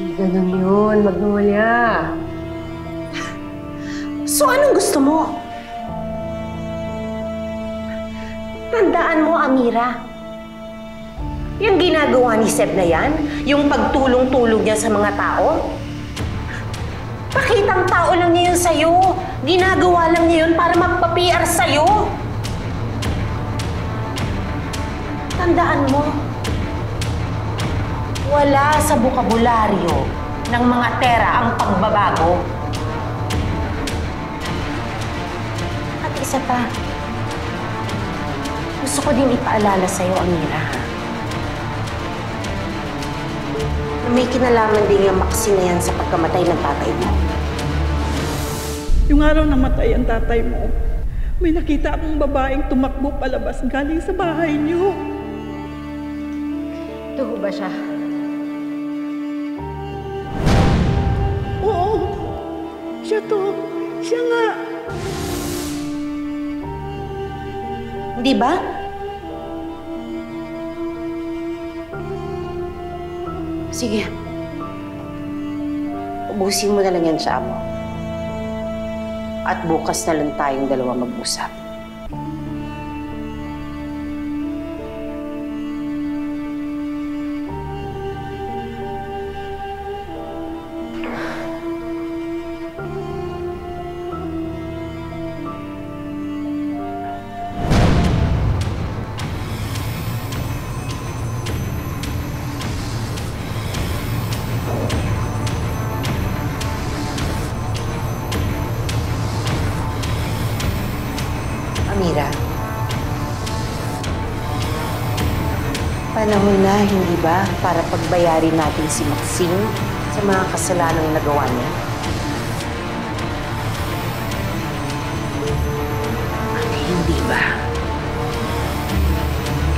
Hindi ganun yun, Magnolia. So anong gusto mo? Tandaan mo, Amira. Yung ginagawa ni Seb na yan, yung pagtulong-tulong niya sa mga tao, pakitang tao lang niya yun sa'yo. Ginagawa lang niya yun para magpa-PR sa'yo. Tandaan mo, wala sa bukabularyo ng mga tera ang pagbabago. At isa pa, gusto ko din ipaalala sa'yo, Amira, na may kinalaman din yung Maxine na yan sa pagkamatay ng tatay mo. Yung araw na matay ang tatay mo, may nakita akong babaeng tumakbo palabas galing sa bahay niyo. Ito ba siya? Oo, siya to. Siya nga. Di ba? Sige. Ubusin mo na lang yan sa amo. At bukas na lang tayong dalawa mag-usap. Amira, panahon na, hindi ba, para pagbayarin natin si Maxine sa mga kasalanang nagawa niya? At hindi ba,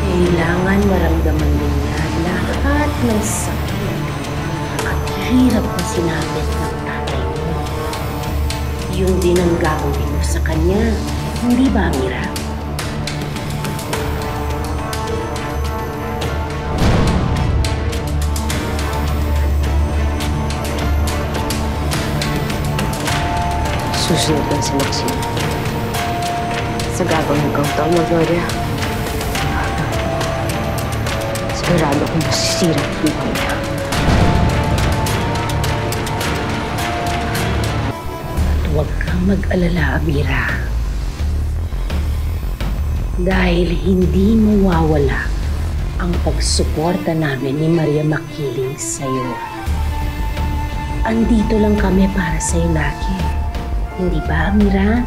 kailangan maramdaman niya lahat ng sakit at hirap na sinapit ng tatay mo. Yun din ang gagawin mo sa kanya. Hindi ba, Amira? Susunod lang si Maxine sa gagawin kong to, Magnolia. Sigurado kong masisira ang buhay niya. At huwag kang mag-alala, Amira. Dahil hindi mawawala ang pagsuporta namin ni Maria Makiling sa'yo. Andito lang kami para sa'yo lagi. Hindi ba, Amira?